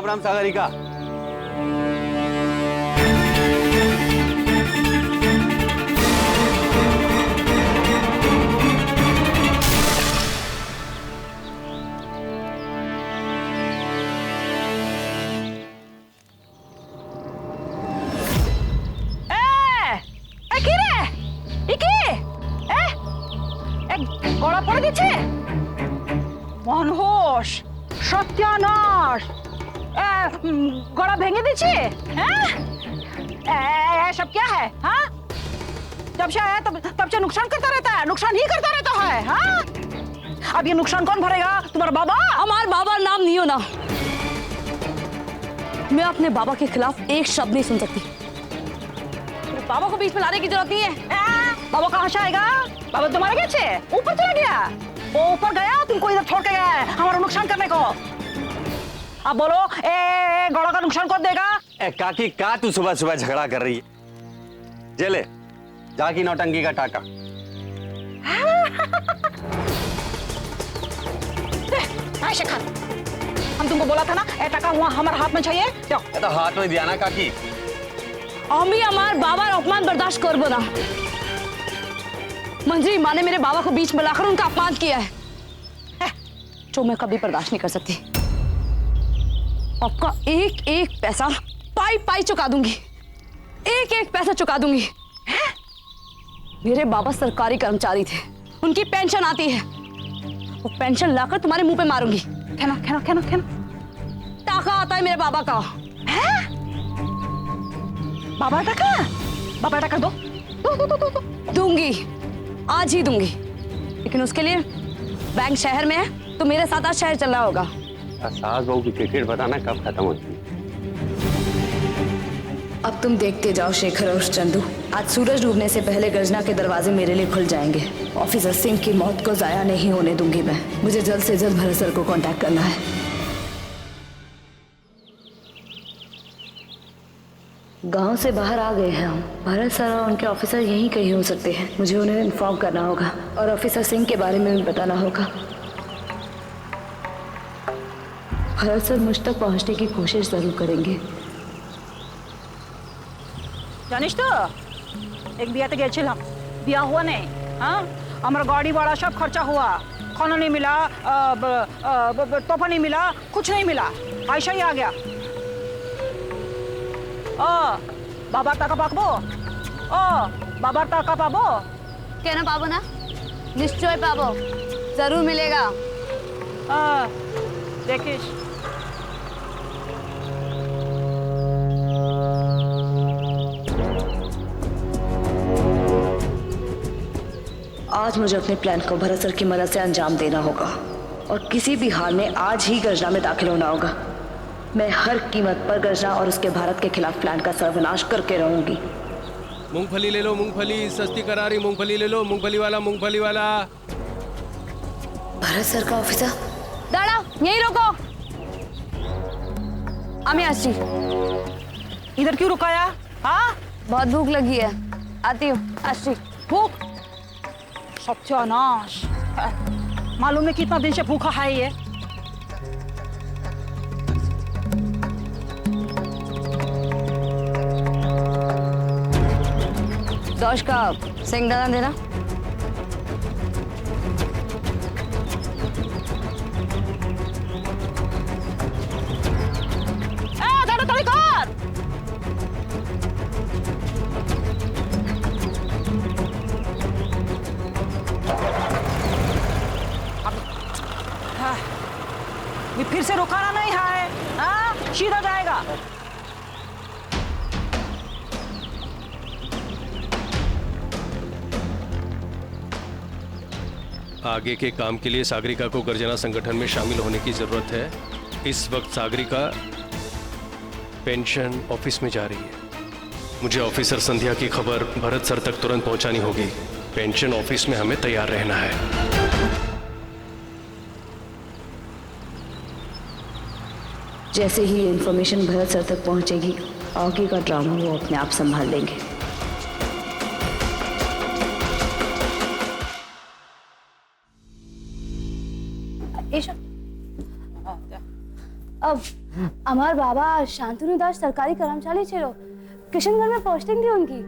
राम राम सागरिका। গলা পড়ে দিচ্ছে মনহোস সত্যানাশ गला भेंगे दीजिए सब क्या है हाँ जब से आया तब से नुकसान करता रहता है, नुकसान ही करता रहता है हाँ? अब ये नुकसान कौन भरेगा? तुम्हारा बाबा? हमारे बाबा नाम नहीं हो ना। मैं अपने बाबा के खिलाफ एक शब्द नहीं सुन सकती। बाबा को बीच में लाने की जरूरत नहीं है। बाबा कहाँ से आएगा? बाबा तुम्हारे कैसे ऊपर चला गया? वो ऊपर गया तुमको इधर छोड़ के गया है हमारा नुकसान करने को। अब बोलो गौड़ा का नुकसान कौन देगा? काकी का तू सुबह सुबह झगड़ा कर रही है? जेले जाकी नौटंकी का टाका। शेखर हम तुमको बोला था ना ए टाका हुआ हमारे हाथ में चाहिए तो हाथ में दिया ना काकी। हम भी हमारे बाबा अपमान बर्दाश्त कर बोला। मंजरी माँ ने मेरे बाबा को बीच में लाकर उनका अपमान किया है जो मैं कभी बर्दाश्त नहीं कर सकती। आपका एक एक पैसा पाई पाई चुका दूंगी, एक एक पैसा चुका दूंगी। मेरे बाबा सरकारी कर्मचारी थे, उनकी पेंशन आती है, वो पेंशन लाकर तुम्हारे मुंह पे मारूंगी। खेना खेना खेना खेना टाका आता है मेरे बाबा का। है? बाबा टाका? बाबा टाका दो दो दो दो दो दो दूंगी, आज ही दूंगी, लेकिन उसके लिए बैंक शहर में है तो मेरे साथ आज शहर चलना होगा। सास बहू की क्रिकेट बताना कब खत्म होती है? अब तुम देखते जाओ शेखर और चंदू, आज सूरज डूबने से पहले गर्जना के दरवाजे मेरे लिए खुल जाएंगे। ऑफिसर सिंह की मौत को जाया नहीं होने दूंगी मैं। मुझे जल्द से जल्द भरत सर को कांटेक्ट करना है। गांव से बाहर आ गए हैं हम। भरत सर और उनके ऑफिसर यहीं कहीं हो सकते हैं। मुझे उन्हें इन्फॉर्म करना होगा और ऑफिसर सिंह के बारे में भी बताना होगा। भरत सर मुझ तक पहुंचने की कोशिश जरूर करेंगे। जानिस तो एक बियाते गेছিলাম, बिया हुआ नहीं हाँ? हमारा गाड़ी भाड़ा सब खर्चा हुआ, खाना नहीं मिला, तोहफा नहीं मिला, कुछ नहीं मिला, ऐसा ही आ गया। ओ बाबा टाका पाबो, ओ बाबा टाका पाबो कहना पाबो ना, निश्चय पाबो, जरूर मिलेगा। देखिस आज मुझे अपने प्लान को भरत सर की मदद से अंजाम देना होगा और किसी भी हाल में आज ही गर्जना में दाखिल होना होगा। मैं हर कीमत पर गर्जना और उसके भारत के खिलाफ प्लान का सर्वनाश करके रहूंगी। मूंगफली ले लो, मूंगफली सस्ती करारी मूंगफली ले लो, मूंगफली वाला मूंगफली वाला। भरत सर का ऑफिसर दाड़ा यहीं रुको। आमी आशी इधर क्यों रुकाया हाँ? बहुत भूख लगी है, आती हूँ। आशी भूख सत्यानाश, मालूम है कितना दिन से भूखा है ये। दोष का सिंगदाना देना। फिर से रुकाना नहीं है हाँ? सीधा जाएगा। आगे के काम के लिए सागरिका को गर्जना संगठन में शामिल होने की जरूरत है। इस वक्त सागरिका पेंशन ऑफिस में जा रही है। मुझे ऑफिसर संध्या की खबर भरत सर तक तुरंत पहुंचानी होगी। पेंशन ऑफिस में हमें तैयार रहना है। जैसे ही ये इन्फॉर्मेशन भरत सर तक पहुंचेगी, आगे का ड्रामा वो अपने आप संभाल लेंगे। अब আমার বাবা শান্তनु दास सरकारी कर्मचारी ছিল किशनगढ़ में पोस्टिंग थी उनकी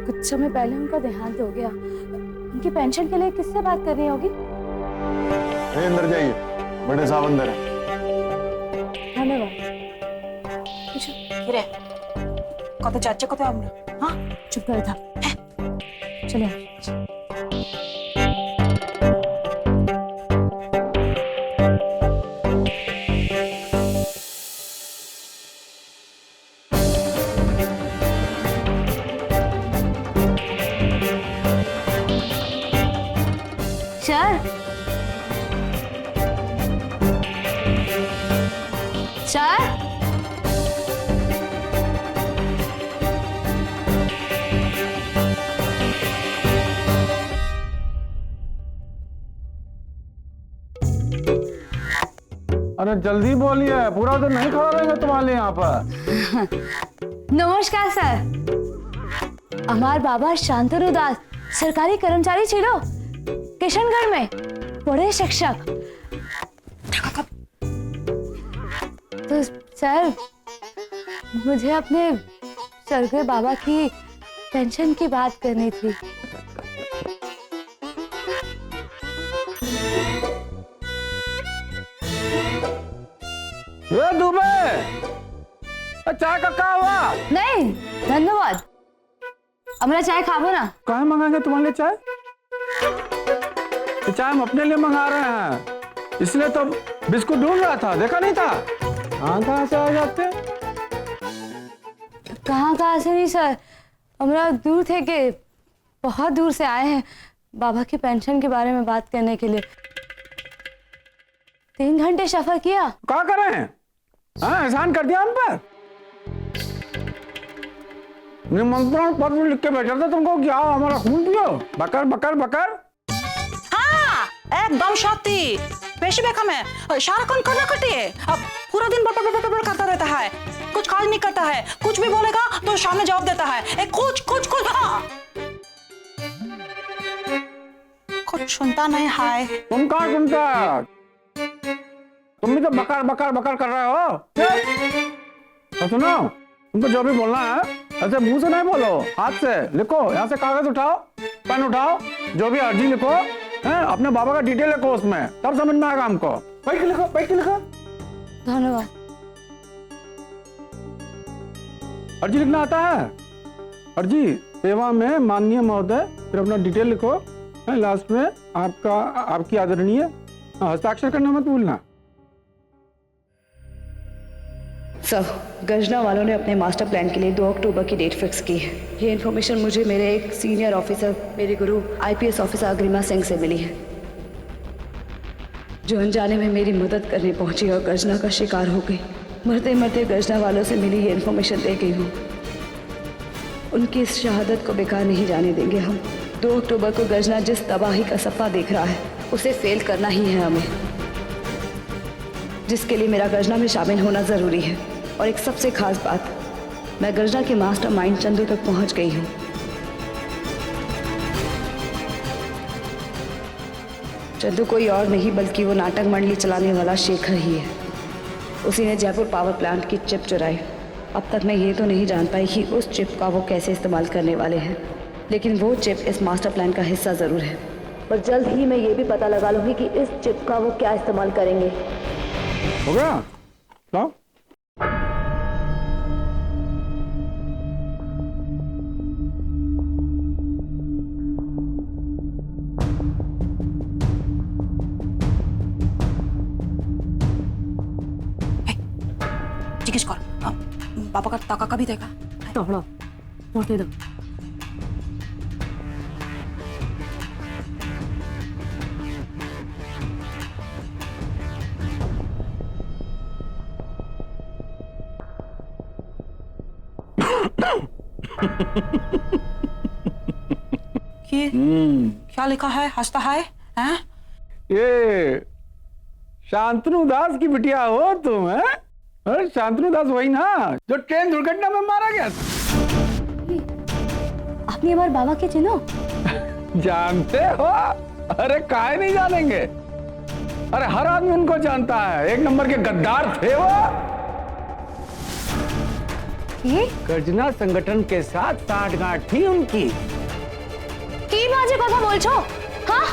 कुछ समय पहले उनका देहांत हो गया उनकी पेंशन के लिए किससे बात करनी होगी अंदर जाइए, बड़े साहब अंदर है। धन्यवाद কিরে কত যাচ্ছে কত আমরা হ্যাঁ चुप कर था चले सर सर अरे जल्दी बोलिए, पूरा दिन नहीं खड़ा रहेंगे तुम्हारे लिए यहाँ पर। नमस्कार सर हमार बाबा शांतनु दास सरकारी कर्मचारी छिलो किशनगढ़ में बड़े शिक्षक तो सर मुझे अपने स्वर्गीय बाबा की पेंशन की बात करनी थी ये दुबे, चाय का क्या हुआ? नहीं धन्यवाद हमारा चाय खाबो ना कहाँ मंगाएंगे तुम्हारे लिए चाय? चाय हम अपने लिए मंगा रहे हैं, इसलिए तो बिस्कुट ढूंढ रहा था, देखा नहीं था? कहाँ से आ जाते? कहाँ से नहीं सर हमारा दूर थे कि बहुत दूर से आए हैं बाबा की पेंशन के बारे में बात करने के लिए 3 घंटे सफर किया क्या कर रहे हैं? हाँ, एहसान कर दिया हम पर। निमंत्रण पत्र लिख के भेजा था तुमको कि आओ हमारा खून पियो, बकर बकर बकर। हाँ एकदम सत्य पेशी बेखम है सारा कौन करना कटी है अब पूरा दिन बड़ बड़ बड़ करता रहता है कुछ काज नहीं करता है कुछ भी बोलेगा तो सामने जवाब देता है कुछ कुछ कुछ हाँ कुछ सुनता नहीं है तुम कहाँ सुनता? तुम भी तो बकर बकर बकर कर रहे हो। तो सुनो, तुमको जो भी बोलना है ऐसे मुंह से नहीं बोलो, हाथ से लिखो। यहाँ से कागज उठाओ, पेन उठाओ, जो भी अर्जी लिखो है अपने बाबा का डिटेल लिखो उसमें, तब समझ में आएगा हमको। बैठ के लिखो, बैठ के लिखो। धन्यवाद अर्जी लिखना आता है? अर्जी सेवा में माननीय महोदय, फिर अपना डिटेल लिखो, लास्ट में आपकी आदरणीय, हस्ताक्षर करना मत भूलना। सर गर्जना वालों ने अपने मास्टर प्लान के लिए 2 अक्टूबर की डेट फिक्स की है। ये इन्फॉर्मेशन मुझे मेरे एक सीनियर ऑफिसर, मेरे गुरु आईपीएस ऑफिसर अग्रिमा सिंह से मिली है, जो अनजाने में मेरी मदद करने पहुंची और गर्जना का शिकार हो गई। मरते मरते गर्जना वालों से मिली ये इन्फॉर्मेशन दे गई हूँ। उनकी इस शहादत को बेकार नहीं जाने देंगे हम। 2 अक्टूबर को गर्जना जिस तबाही का सपना देख रहा है उसे फेल करना ही है हमें, जिसके लिए मेरा गर्जना में शामिल होना जरूरी है। और एक सबसे खास बात, मैं गर्जना के मास्टरमाइंड चंदू तक पहुंच गई हूँ। चंदू कोई और नहीं बल्कि वो नाटक मंडली चलाने वाला शेखर ही है। उसी ने जयपुर पावर प्लांट की चिप चुराई। अब तक मैं ये तो नहीं जान पाई कि उस चिप का वो कैसे इस्तेमाल करने वाले हैं, लेकिन वो चिप इस मास्टर प्लान का हिस्सा जरूर है। और जल्द ही मैं ये भी पता लगा लूंगी कि इस चिप का वो क्या इस्तेमाल करेंगे। हो गया? तो? जिज्ञेस कर बाबा का टाका का भी देगा तोड़ो मोटे दो क्या लिखा है? हंसता है हैं? ये शांतनु दास की बिटिया हो तुम? है अरे शांतनु दास वही ना जो ट्रेन दुर्घटना में मारा गया था। आपने हमारे बाबा के चिन्हो जानते हो? अरे काहे नहीं जानेंगे। अरे हर आदमी उनको जानता है, एक नंबर के गद्दार थे वो। ये गर्जना संगठन के साथ साठगांठ थी उनकी। की बाजी कथा बोलछो? हाँ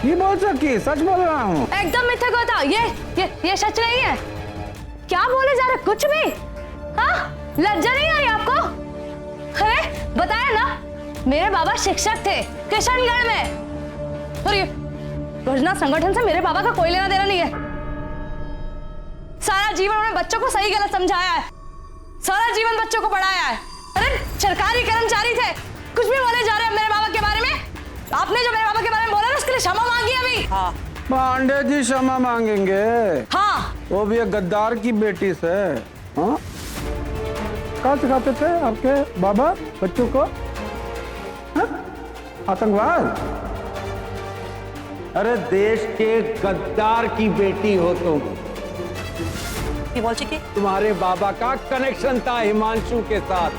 ये बोल सकी, सच बोल रहा हूँ। एकदम मिथ्या कथा। ये सच नहीं है। क्या बोले जा रहे? कुछ भी? हाँ, लज्जा नहीं आ रही आपको? अरे बताया ना, मेरे बाबा शिक्षक थे किशनगढ़ में। और ये गर्जना संगठन से मेरे बाबा का कोई लेना देना नहीं है। सारा जीवन उन्होंने बच्चों को सही गलत समझाया है, सारा जीवन बच्चों को पढ़ाया है। अरे सरकारी कर्मचारी थे, कुछ भी बोले जा रहे हैं मेरे बाबा के बारे में। आपने जो मेरे बाबा के बारे में बोला ना, उसके लिए क्षमा मांगी अभी। हाँ पांडे जी क्षमा मांगेंगे। हाँ, वो भी एक गद्दार की बेटी से। हाँ, कहाँ सिखाते थे आपके बाबा बच्चों को? हाँ? आतंकवाद? अरे देश के गद्दार की बेटी हो तुम। ये बोल कि तुम्हारे बाबा का कनेक्शन था हिमांशु के साथ,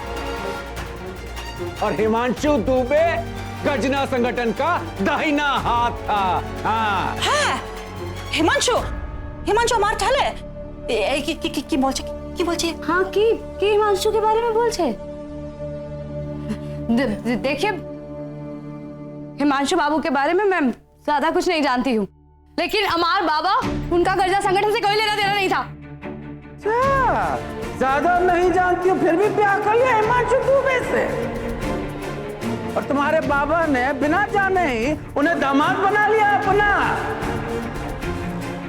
और हिमांशु दुबे गर्जना संगठन का दाहिना हाथ था। हाँ है हिमांशु, हिमांशु हमार ठाले की बोल छे? हाँ की हिमांशु के बारे में बोल छे। देखिए, हिमांशु बाबू के बारे में मैं ज्यादा कुछ नहीं जानती हूँ, लेकिन अमार बाबा, उनका गर्जना संगठन से कोई लेना देना नहीं था। ज्यादा नहीं जानती हो, फिर भी प्यार कर लिया हिमांशु दुबे से। और तुम्हारे बाबा ने बिना जाने ही उन्हें दामाद बना लिया अपना।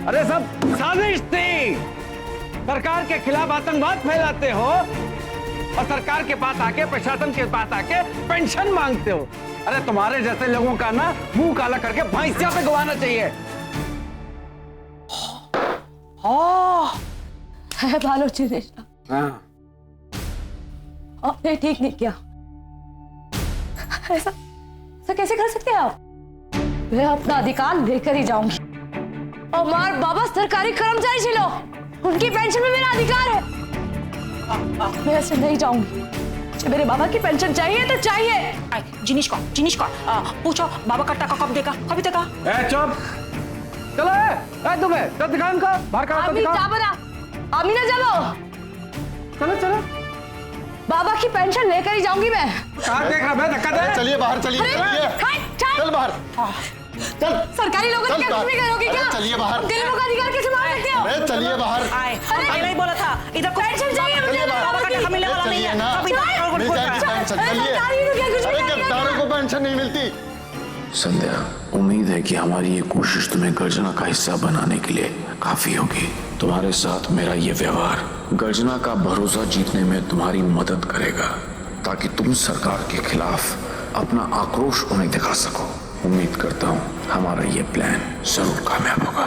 अरे सब साजिश थी। सरकार के खिलाफ आतंकवाद फैलाते हो और सरकार के पास आके, प्रशासन के पास आके पेंशन मांगते हो। अरे तुम्हारे जैसे लोगों का ना मुंह काला करके भैंसिया पे गवाना चाहिए। है भालो चिरेशा, हाँ। आपने ठीक नहीं किया। ऐसा कैसे कर सकते हैं आप? मैं अपना अधिकार लेकर ही जाऊंगी। अमार बाबा सरकारी कर्मचारी छिलो, उनकी पेंशन में मेरा अधिकार है। मैं ऐसे नहीं जाऊंगी। जब मेरे बाबा की पेंशन चाहिए तो चाहिए। जिनिश को पूछो बाबा का टका कब देगा, कभी देगा? चुप, चलो दुबे, तो दिखा इनको, बाहर का तो दिखा। आमीना चलो चलो बाबा की पेंशन लेकर ही जाऊंगी मैं। कहाँ देख रहा है? धक्का दे। चलिए बाहर, चलिए चल बाहर, चल। सरकारी लोगों ने क्या कुछ भी करोगे क्या? चलिए बाहर। गरीबों का अधिकार कैसे मार सकते हो? अरे चलिए बाहर। पहले ही बोला था इधर को पेंशन चाहिए मुझे, बाबा का टका मिलने वाला नहीं है। अभी मिल जाएगी पेंशन, चलिए। अरे गद्दारों को पेंशन नहीं मिलती। संध्या, उम्मीद है कि हमारी ये कोशिश तुम्हें गर्जना का हिस्सा बनाने के लिए काफी होगी। तुम्हारे साथ मेरा ये व्यवहार गर्जना का भरोसा जीतने में तुम्हारी मदद करेगा, ताकि तुम सरकार के खिलाफ अपना आक्रोश उन्हें दिखा सको। उम्मीद करता हूँ हमारा ये प्लान जरूर कामयाब होगा।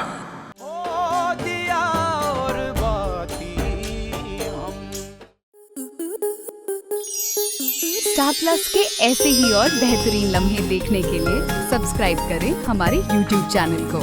स्टार प्लस के ऐसे ही और बेहतरीन लम्हे देखने के लिए सब्सक्राइब करें हमारे YouTube चैनल को।